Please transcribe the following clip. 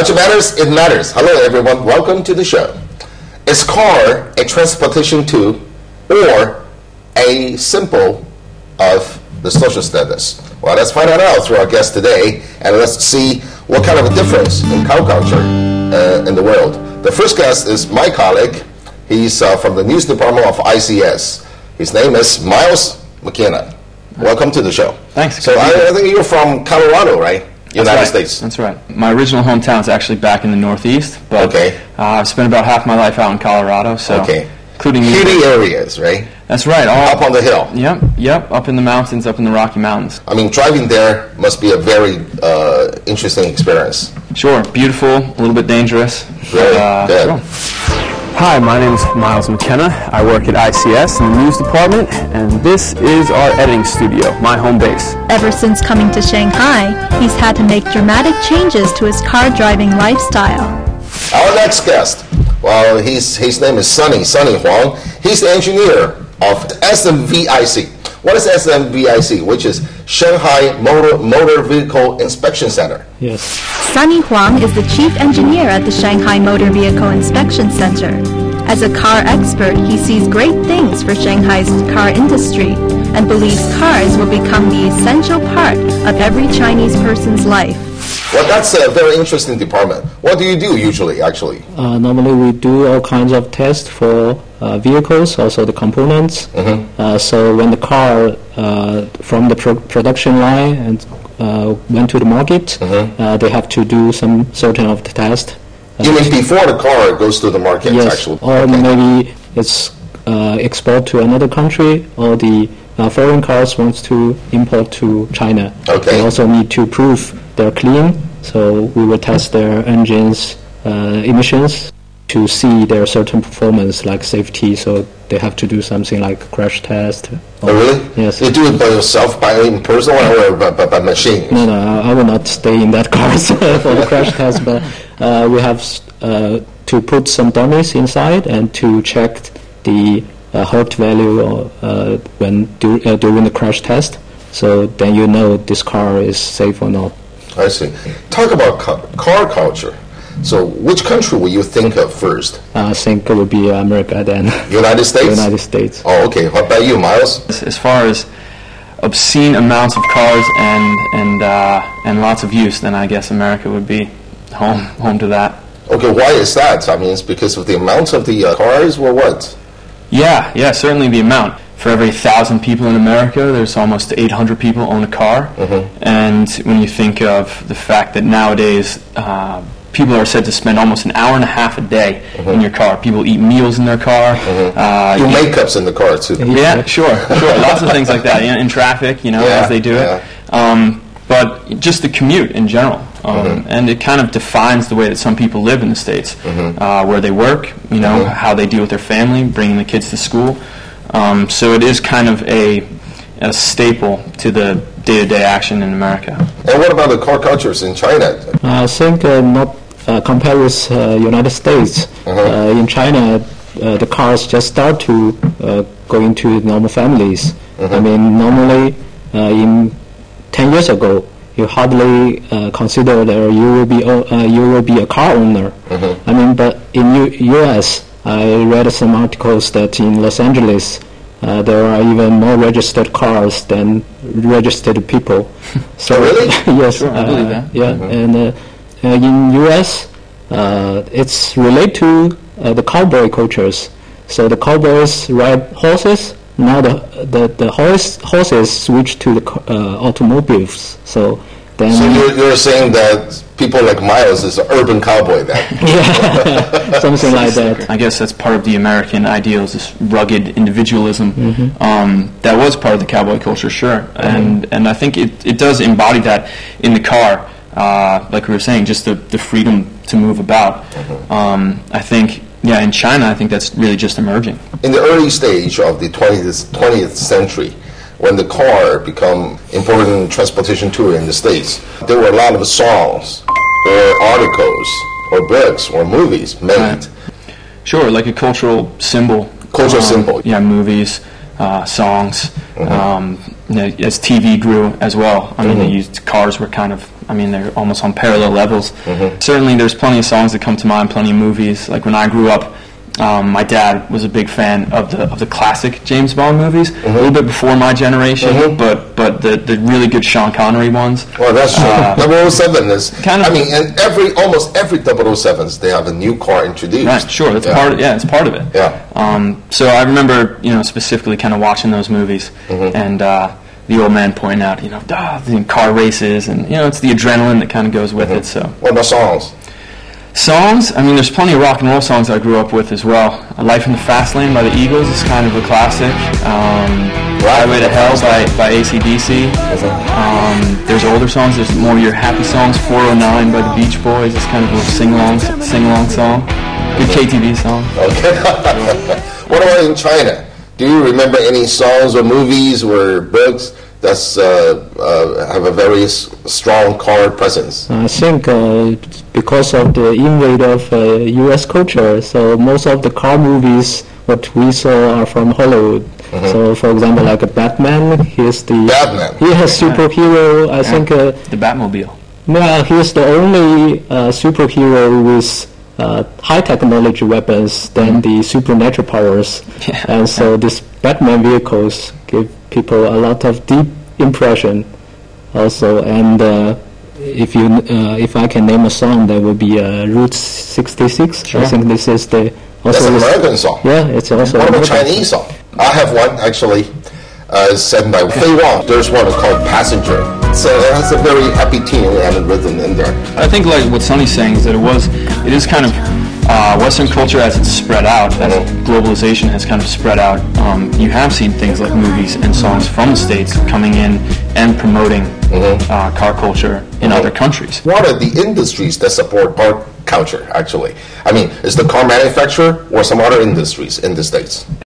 Much matters, it matters. Hello everyone, welcome to the show. Is car a transportation tool or a symbol of the social status? Well, let's find that out through our guest today, and let's see what kind of a difference in car culture in the world. The first guest is my colleague. He's from the news department of ICS. His name is Miles McKenna. Welcome to the show. Thanks. So I think you're from Colorado, right? United States. That's right. My original hometown is actually back in the Northeast, but I've spent about half my life out in Colorado, so including hilly areas, right? That's right. All up on the hill. Yep. Up in the mountains, up in the Rocky Mountains. I mean, driving there must be a very interesting experience. Sure. Beautiful, a little bit dangerous. Very good. Sure. Hi, my name is Miles McKenna. I work at ICS in the news department, and this is our editing studio, my home base. Ever since coming to Shanghai, he's had to make dramatic changes to his car driving lifestyle. Our next guest, well, his name is Sunny Huang. He's the engineer of SMVIC. What is SMVIC? Which is Shanghai Motor Vehicle Inspection Center. Yes. Sunny Huang is the chief engineer at the Shanghai Motor Vehicle Inspection Center. As a car expert, he sees great things for Shanghai's car industry and believes cars will become the essential part of every Chinese person's life. Well, that's a very interesting department. What do you do usually, actually? Normally we do all kinds of tests for vehicles, also the components. So when the car from the production line and went to the market, they have to do some certain of the test. You mean before the car goes to the market, yes, actually? Or maybe it's export to another country, or the foreign cars wants to import to China. They also need to prove they're clean, so we will test their engines emissions to see their certain performance, like safety, so they have to do something like crash test. Oh, really? Yes. You do it by yourself, in person, or by machine? No, I will not stay in that car for the crash test, but we have to put some dummies inside and to check the hurt value when during the crash test, so then you know this car is safe or not. I see. Talk about car culture. So which country will you think of first? I think it would be America then. United States? United States. Oh, okay. What about you, Miles? As far as obscene amounts of cars and lots of use, then I guess America would be home to that. Okay, why is that? I mean, it's because of the amount of the cars, or what? Yeah, certainly the amount. For every 1,000 people in America, there's almost 800 people own a car. And when you think of the fact that nowadays people are said to spend almost an hour and a half a day in your car. People eat meals in their car. Do makeups in the car too. Yeah, sure. Lots of things like that. In traffic, as they do it. But just the commute in general. And it kind of defines the way that some people live in the States, where they work, how they deal with their family, bringing the kids to school. So it is kind of a staple to the day-to-day action in America. And what about the car cultures in China? I think not compared with United States. In China, the cars just start to go into normal families. I mean, normally in 10 years ago, you hardly consider that you will be a car owner. I mean, but in U.S., I read some articles that in Los Angeles there are even more registered cars than registered people. So really? Yes, sure, I believe that. Yeah, and in U.S. It's related to the cowboy cultures. So the cowboys ride horses. Now the horses switch to the automobiles. So you're saying that people like Miles is an urban cowboy then? Yeah, something like that. I guess that's part of the American ideals, this rugged individualism. That was part of the cowboy culture, sure. And I think it does embody that in the car, like we were saying, just the freedom to move about. I think, in China, I think that's really just emerging. In the early stage of the 20th century, when the car became important transportation tool in the States, there were a lot of songs or articles or books or movies made. Sure, like a cultural symbol. Cultural symbol. Yeah, movies, songs. As TV grew as well, I mean, cars were kind of I mean, they're almost on parallel levels. Certainly, there's plenty of songs that come to mind, plenty of movies. Like when I grew up, my dad was a big fan of the classic James Bond movies, a little bit before my generation, but the really good Sean Connery ones. Well, that's true. 007 is kind of. I mean, in almost every 007s, they have a new car introduced. Right, sure, that's it's part of it. Yeah. So I remember, specifically kind of watching those movies and the old man pointing out, the car races, and it's the adrenaline that kind of goes with it. So. What about songs? Songs, I mean, there's plenty of rock and roll songs I grew up with as well. Life in the Fast Lane by the Eagles is kind of a classic. Highway to Hell by AC/DC. There's older songs. There's more your happy songs. 409 by the Beach Boys is kind of a sing-along song. Good KTV song. Okay. What about in China? Do you remember any songs or movies or books that have a very strong car presence? I think because of the invade of U.S. culture, so most of the car movies what we saw are from Hollywood. So, for example, like Batman, he has superhero. I think the Batmobile. Yeah, he's the only superhero with high technology weapons than the supernatural powers, and so these Batman vehicles give people a lot of deep impression also. And if I can name a song, that would be Route 66. Sure. I think this is that's an American song. Yeah, it's also a Chinese song. I have one actually. Said by Fei Wang. There's one called Passenger. So it has a very happy tune and rhythm in there. I think like what Sonny's saying is that it is kind of Western culture as it's spread out, as globalization has kind of spread out. You have seen things like movies and songs from the States coming in and promoting car culture in other countries. What are the industries that support car culture, actually? I mean, is the car manufacturer or some other industries in the States?